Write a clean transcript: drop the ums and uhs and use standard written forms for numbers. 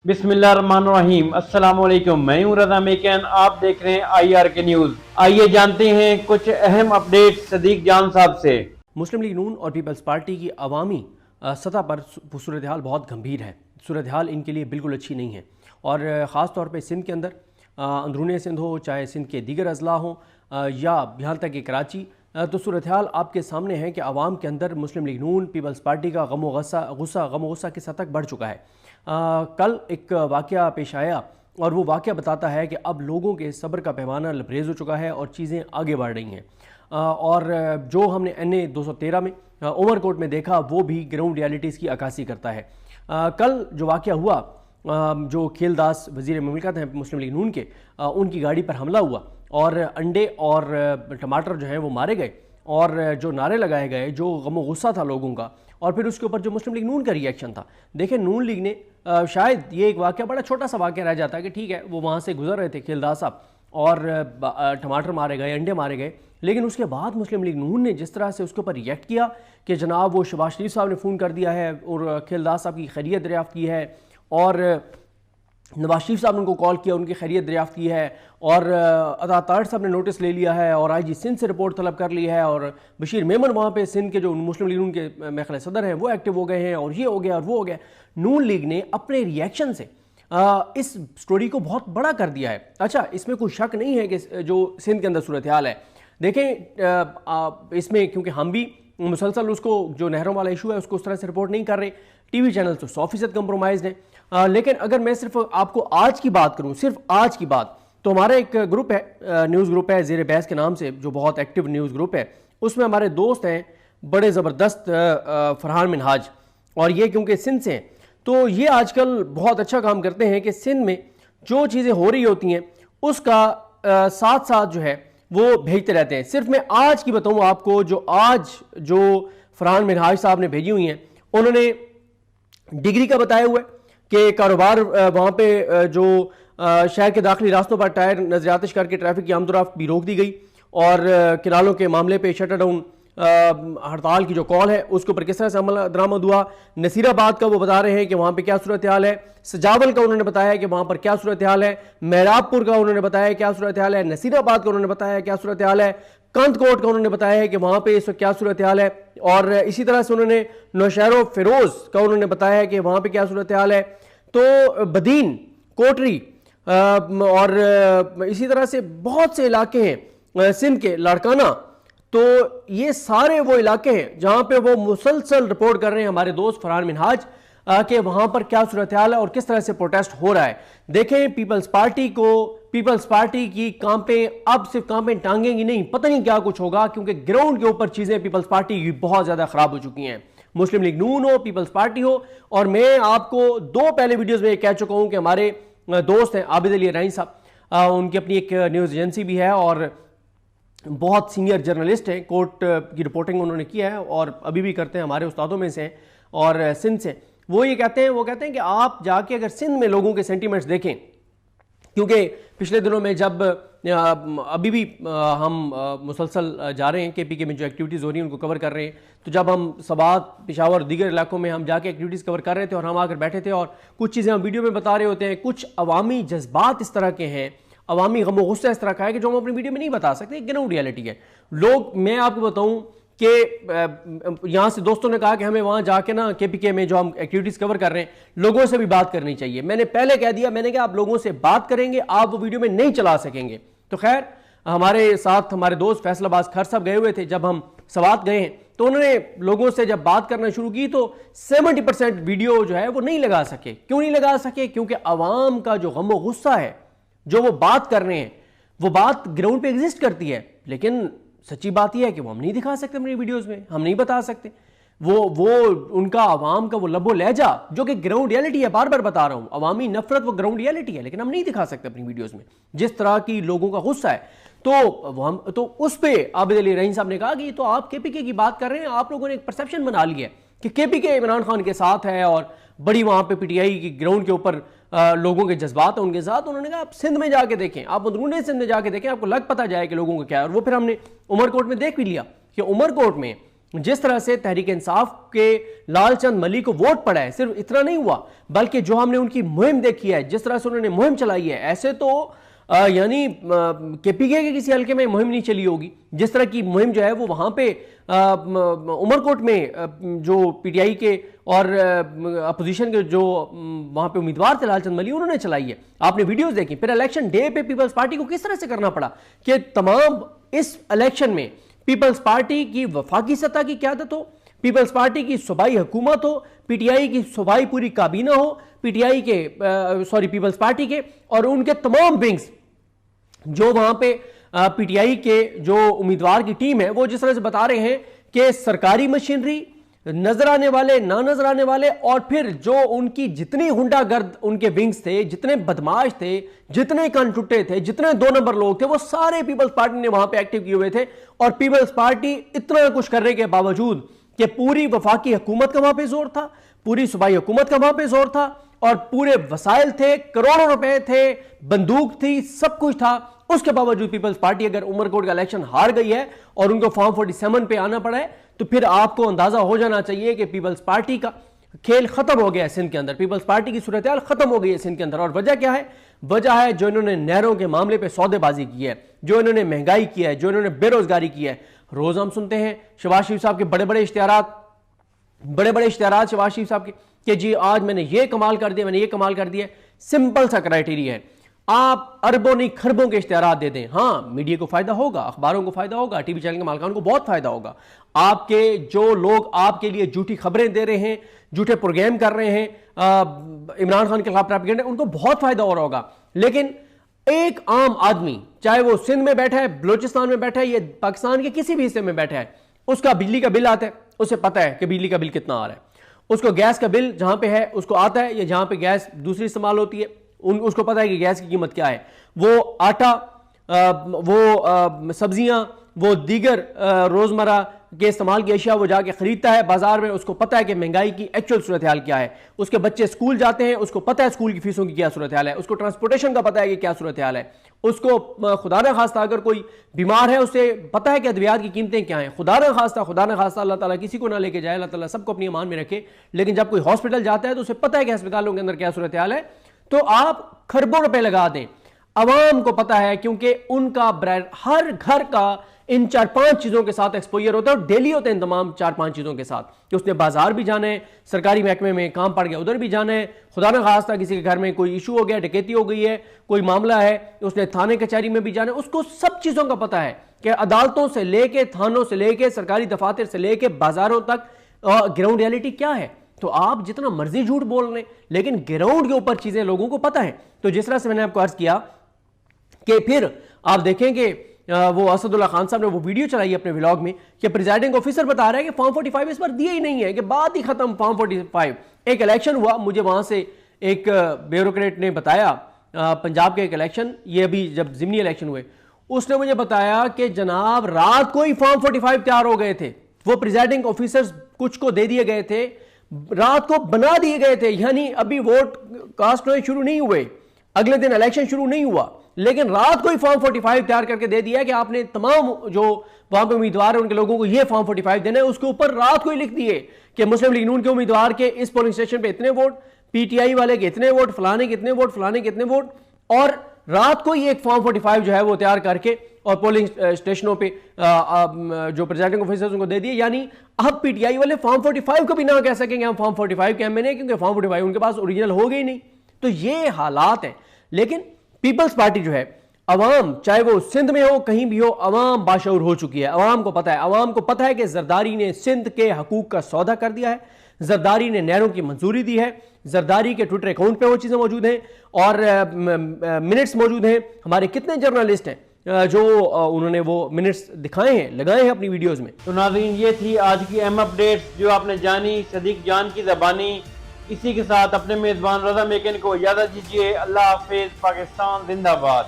बिस्मिल्लाहिर्रहमानिर्रहीम। अस्सलाम वालेकुम। मैं हूं रज़ा मेकन, आप देख रहे हैं IRK न्यूज़। आइए जानते हैं कुछ अहम अपडेट सदीक जान साहब से। मुस्लिम लीग नून और पीपल्स पार्टी की अवामी सतह पर सूरत हाल बहुत गंभीर है। सूरत हाल इनके लिए बिल्कुल अच्छी नहीं है और ख़ास तौर पे सिंध के अंदर, अंदरून सिंध हो चाहे सिंध के दीगर अजला हों या यहाँ तक कि कराची, तो सूरत हाल आपके सामने है कि आवाम के अंदर मुस्लिम लीग नून पीपल्स पार्टी का गम गुस्सा की सतह बढ़ चुका है। कल एक वाक़या पेश आया और वो वाक़या बताता है कि अब लोगों के सब्र का पैमाना लबरेज़ हो चुका है और चीज़ें आगे बढ़ रही हैं। और जो हमने NA 213 में उमरकोट में देखा वो भी ग्राउंड रियलिटीज़ की अक्कासी करता है। कल जो वाक़या हुआ, जो खेलदास वज़ीर मुमलिकत हैं मुस्लिम लीग नून के, उनकी गाड़ी पर हमला हुआ और अंडे और टमाटर जो हैं वो मारे गए और जो नारे लगाए गए, जो गम गुस्सा था लोगों का, और फिर उसके ऊपर जो मुस्लिम लीग नून का रिएक्शन था। देखिए, नून लीग ने शायद ये एक वाक़या बड़ा छोटा सा वाक़या रह जाता है कि ठीक है वो वहाँ से गुजर रहे थे खेलदास साहब और टमाटर मारे गए, अंडे मारे गए, लेकिन उसके बाद मुस्लिम लीग नून ने जिस तरह से उसके ऊपर रिएक्ट किया कि जनाब वो शहबाज शरीफ साहब ने फ़ोन कर दिया है और खेलदास साहब की खैरियत दरियाफ़्त की है और नवाज शरीफ साहब ने उनको कॉल किया, उनकी खैरियत दरियाफ़्त की है और अता तारड़ साहब ने नोटिस ले लिया है और IG सिंध से रिपोर्ट तलब कर ली है और बशीर मेमन वहाँ पे सिंध के जो मुस्लिम लीग नून के मेखले सदर हैं वो एक्टिव हो गए हैं और ये हो गया और वो हो गया। नून लीग ने अपने रिएक्शन से इस स्टोरी को बहुत बड़ा कर दिया है। अच्छा, इसमें कोई शक नहीं है कि जो सिंध के अंदर सूरत हाल है, देखें इसमें क्योंकि हम भी मुसलसल उसको जो नहरों वाला इशू है उसको उस तरह से रिपोर्ट नहीं कर रहे, TV चैनल तो 100% कंप्रोमाइज़ है। लेकिन अगर मैं सिर्फ आपको आज की बात करूं, सिर्फ आज की बात, तो हमारा एक ग्रुप है, न्यूज़ ग्रुप है ज़ेरे बहस के नाम से, जो बहुत एक्टिव न्यूज़ ग्रुप है। उसमें हमारे दोस्त हैं बड़े ज़बरदस्त, फरहान मिनहाज, और ये क्योंकि सिंध से हैं तो ये आजकल बहुत अच्छा काम करते हैं कि सिंध में जो चीज़ें हो रही होती हैं उसका साथ साथ जो है वो भेजते रहते हैं। सिर्फ मैं आज की बताऊं आपको, जो फरहान मिनहाज साहब ने भेजी हुई हैं, उन्होंने डिग्री का बताया हुआ है कि कारोबार वहाँ पे जो शहर के दाखिली रास्तों पर टायर नजरियातिश करके ट्रैफिक की आमदोरफ्त भी रोक दी गई और किनारों के मामले पे शटर डाउन हड़ताल की जो कॉल है उसके ऊपर किस तरह से अमल दरामद हुआ। नसीराबाद का वो बता रहे हैं कि वहाँ पे क्या सूरत हाल है। सजावल का उन्होंने बताया कि वहाँ पर क्या सूरत हाल है। मेहराबपुर का उन्होंने बताया क्या सूरत हाल है। नसीराबाद का उन्होंने बताया क्या सूरत हाल है। कंदकोट का उन्होंने बताया है कि वहाँ पे इस वक्त क्या सूरत हाल है। और इसी तरह से उन्होंने नौशहरों फिरोज का उन्होंने बताया है कि वहाँ पे क्या सूरत हाल है। तो बदीन, कोटरी और इसी तरह से बहुत से इलाके हैं सिंध के, लाड़काना, तो ये सारे वो इलाके हैं जहाँ पे वो मुसलसल रिपोर्ट कर रहे हैं हमारे दोस्त फरहान मिनहाज कि वहाँ पर क्या सूरत हाल है और किस तरह से प्रोटेस्ट हो रहा है। देखें, पीपल्स पार्टी की कांपें अब सिर्फ कांपें टांगेंगी नहीं, पता नहीं क्या कुछ होगा, क्योंकि ग्राउंड के ऊपर चीज़ें पीपल्स पार्टी की बहुत ज़्यादा ख़राब हो चुकी हैं। मुस्लिम लीग नून हो, पीपल्स पार्टी हो, और मैं आपको दो पहले वीडियोज़ में कह चुका हूँ कि हमारे दोस्त हैं आबिद अली रानी साहब, उनकी अपनी एक न्यूज़ एजेंसी भी है और बहुत सीनियर जर्नलिस्ट हैं, कोर्ट की रिपोर्टिंग उन्होंने किया है और अभी भी करते हैं, हमारे उस्तादों में से हैं और सिंध से। वो कहते हैं कि आप जाके अगर सिंध में लोगों के सेंटीमेंट्स देखें, क्योंकि पिछले दिनों में जब अभी भी हम मुसलसल जा रहे हैं KPK में जो एक्टिविटीज़ हो रही हैं उनको कवर कर रहे हैं, तो जब हम सबात, पेशावर, दीगर इलाकों में हम जाके एक्टिविटीज़ कवर कर रहे थे और हम आकर बैठे थे और कुछ चीज़ें हम वीडियो में बता रहे होते हैं, कुछ अवामी जज्बात इस तरह के हैं, अवामी गम गुस्सा इस तरह का है कि जो हम अपनी वीडियो में नहीं बता सकते, ग्राउंड रियलिटी है। लोग, मैं आपको बताऊं कि यहाँ से दोस्तों ने कहा कि हमें वहाँ जाके ना KPK में जो हम एक्टिविटीज़ कवर कर रहे हैं लोगों से भी बात करनी चाहिए। मैंने पहले कह दिया, मैंने कहा आप लोगों से बात करेंगे, आप वो वीडियो में नहीं चला सकेंगे। तो खैर, हमारे साथ हमारे दोस्त फैसलाबाद खर साहब गए हुए थे, जब हम सवात गए हैं तो उन्होंने लोगों से जब बात करना शुरू की तो 70% वीडियो जो है वो नहीं लगा सके। क्यों नहीं लगा सके? क्योंकि अवाम का जो गम गुस्सा है, जो वो बात कर रहे हैं, वो बात ग्राउंड पे एग्जिस्ट करती है, लेकिन सच्ची बात यह है कि वो हम नहीं दिखा सकते अपनी वीडियोस में, हम नहीं बता सकते। वो उनका अवाम का वो लबो लहजा जो कि ग्राउंड रियलिटी है, बार बार बता रहा हूं, अवामी नफरत वो ग्राउंड रियलिटी है, लेकिन हम नहीं दिखा सकते अपनी वीडियोस में जिस तरह की लोगों का गुस्सा है। तो उस पर आबिद अली रहीम साहब ने कहा कि तो आप KPK की बात कर रहे हैं, आप लोगों ने एक परसेप्शन बना लिया है कि KPK इमरान खान के साथ है और बड़ी वहां पे PTI की ग्राउंड के ऊपर लोगों के जज्बात हैं उनके साथ। उन्होंने कहा आप सिंध में जाके देखें, आप अंदरूनी सिंध में जाके देखें, आपको लग पता जाए कि लोगों को क्या है। और वो फिर हमने उमरकोट में देख भी लिया कि उमरकोट में जिस तरह से तहरीक इंसाफ के लालचंद मलिक को वोट पड़ा है, सिर्फ इतना नहीं हुआ बल्कि जो हमने उनकी मुहिम देखी है, जिस तरह से उन्होंने मुहिम चलाई है, ऐसे तो यानी केपीके के किसी हल्के में मुहिम नहीं चली होगी। जिस तरह की मुहिम जो है वो वहां पे उमरकोट में जो पीटीआई के और अपोजिशन के जो वहां पे उम्मीदवार थे लालचंद मलिक, उन्होंने चलाई है। आपने वीडियोस देखी। फिर इलेक्शन डे पे पीपल्स पार्टी को किस तरह से करना पड़ा कि तमाम इस इलेक्शन में पीपल्स पार्टी की वफाकी सतह की क़यादत हो, पीपल्स पार्टी की सूबाई हुकूमत हो, पीटीआई की सूबाई पूरी काबीना हो, पीटीआई के पीपल्स पार्टी के और उनके तमाम विंग्स जो वहां पे पीटीआई के जो उम्मीदवार की टीम है वो जिस तरह से बता रहे हैं कि सरकारी मशीनरी, नजर आने वाले, ना नजर आने वाले, और फिर जो उनकी जितनी गुंडागर्द उनके विंग्स थे, जितने बदमाश थे, जितने कान टुट्टे थे, जितने 2 नंबर लोग थे, वो सारे पीपल्स पार्टी ने वहां पे एक्टिव किए हुए थे। और पीपल्स पार्टी इतना कुछ करने के बावजूद कि पूरी वफाकी हुकूमत का वहां पे जोर था, पूरी सूबाई हुकूमत का वहां पे जोर था, और पूरे वसाइल थे, करोड़ों रुपए थे, बंदूक थी, सब कुछ था, उसके बावजूद पीपल्स पार्टी अगर उमरकोट का इलेक्शन हार गई है और उनको फॉर्म 47 पे आना पड़ा है, तो फिर आपको अंदाजा हो जाना चाहिए कि पीपल्स पार्टी का खेल खत्म हो गया है सिंध के अंदर, पीपल्स पार्टी की सूरत हाल खत्म हो गई है सिंध के अंदर। और वजह क्या है? वजह है जो इन्होंने नहरों के मामले पे सौदेबाजी की है, जो इन्होंने महंगाई की है, जो इन्होंने बेरोजगारी की है। रोज हम सुनते हैं शहबाज शरीफ साहब के बड़े बड़े इश्तिहारात शहबाज शरीफ साहब के कि जी आज मैंने ये कमाल कर दिया, मैंने ये कमाल कर दिया। सिंपल सा क्राइटेरिया है, आप अरबों नहीं खरबों के इश्तिहारात दे दें, हाँ मीडिया को फायदा होगा, अखबारों को फायदा होगा, टीवी चैनल के मालिकान को बहुत फायदा होगा। आपके जो लोग आपके लिए झूठी खबरें दे रहे हैं, झूठे प्रोग्राम कर रहे हैं, इमरान खान के खिलाफ प्रोपेगेंडा, उनको बहुत फायदा हो रहा होगा। लेकिन एक आम आदमी, चाहे वो सिंध में बैठा है, बलोचिस्तान में बैठा है, या पाकिस्तान के किसी भी हिस्से में बैठा है, उसका बिजली का बिल आता है, उसे पता है कि बिजली का बिल कितना आ रहा है। उसको गैस का बिल जहां पे है उसको आता है, या जहां पे गैस दूसरी इस्तेमाल होती है उसको पता है कि गैस की कीमत क्या है। वो आटा, वो सब्जियां, वो दीगर रोजमर्रा के इस्तेमाल की अशिया वो जाके खरीदता है बाजार में, उसको पता है कि महंगाई की एक्चुअल सूरत हाल क्या है। उसके बच्चे स्कूल जाते हैं, उसको पता है स्कूल की फीसों की क्या सूरत हाल है, उसको ट्रांसपोर्टेशन का पता है कि क्या सूरत हाल है, उसको खुदा न खास्ता अगर कोई बीमार है उसे पता है कि अद्वियात की कीमतें क्या हैं। खुदा न खास्ता अल्लाह ताला किसी को ना लेके जाए, अल्लाह ताला सबको अपनी ईमान में रखे, लेकिन जब कोई हॉस्पिटल जाता है तो उसे पता है कि अस्पतालों के अंदर क्या सूरत हाल है। तो आप खरबों रुपए लगा दें, अवाम को पता है, क्योंकि उनका ब्रांड हर घर का इन 4-5 चीजों के साथ एक्सपोजर होता है, और डेली होते हैं इन तमाम 4-5 चीजों के साथ कि उसने बाजार भी जाना है, सरकारी महकमे में काम पड़ गया उधर भी जाना है, खुदा न खास्ता किसी के घर में कोई इशू हो गया, डकैती हो गई है, कोई मामला है, उसने थाने कचहरी में भी जाना है, उसको सब चीजों का पता है कि अदालतों से लेके, थानों से लेके, सरकारी दफातर से लेके बाजारों तक ग्राउंड रियलिटी क्या है। तो आप जितना मर्जी झूठ बोल रहे हैं, लेकिन ग्राउंड के ऊपर चीजें लोगों को पता है। तो जिस तरह से मैंने आपको अर्ज किया कि फिर आप देखेंगे वो असदुल्ला खान साहब ने वो वीडियो चलाई अपने व्लॉग में कि प्रिजाइडिंग ऑफिसर बता रहा है कि फॉर्म 45 इस पर दिए ही नहीं है, कि बात ही खत्म फॉर्म 45। एक इलेक्शन हुआ, मुझे वहां से एक ब्यूरोक्रेट ने बताया, पंजाब के एक इलेक्शन, ये अभी जब जिमनी इलेक्शन हुए, उसने मुझे बताया कि जनाब रात को ही फॉर्म 45 तैयार हो गए थे, वो प्रिजाइडिंग ऑफिसर्स कुछ को दे दिए गए थे, रात को बना दिए गए थे। यानी अभी वोट कास्ट होने शुरू नहीं हुए, अगले दिन इलेक्शन शुरू नहीं हुआ, लेकिन रात को ही फॉर्म 45 तैयार करके दे दिया कि आपने तमाम जो वहां पे उम्मीदवार है उनके लोगों को ये फॉर्म 45 देना है। उसके ऊपर रात को ही लिख दिए कि मुस्लिम लीग नून के उम्मीदवार के इस पोलिंग स्टेशन पे इतने वोट, पीटीआई वाले के इतने वोट, फलाने के इतने वोट, फलाने के इतने वोट, और रात को ही एक फॉर्म 45 जो है वो तैयार करके और पोलिंग स्टेशनों पे जो प्रिजाइडिंग ऑफिसर्स उनको दे दिए। यानी अब पीटीआई वाले फॉर्म 45 को भी ना कह सकेंगे हम फॉर्म 45 के एमएनए, क्योंकि फॉर्म 45 उनके पास ओरिजिनल हो गई नहीं। तो ये हालात है। लेकिन पीपल्स पार्टी जो है, अवाम चाहे वो सिंध में हो, कहीं भी हो, अवाम बाशऊर हो चुकी है। अवाम को पता है कि जरदारी ने सिंध के हकूक का सौदा कर दिया है, जरदारी ने नहरों की मंजूरी दी है, जरदारी के ट्विटर अकाउंट पे वो चीजें मौजूद हैं और मिनट्स मौजूद हैं। हमारे कितने जर्नलिस्ट हैं जो उन्होंने वो मिनट्स दिखाए हैं, लगाए हैं अपनी वीडियोस में। तो नाज़रीन, ये थी आज की अहम अपडेट जो आपने जानी सदीक जान की ज़बानी। इसी के साथ अपने मेज़बान रज़ा मेकन को इजाज़त दीजिए। अल्लाह हाफिज़। पाकिस्तान जिंदाबाद।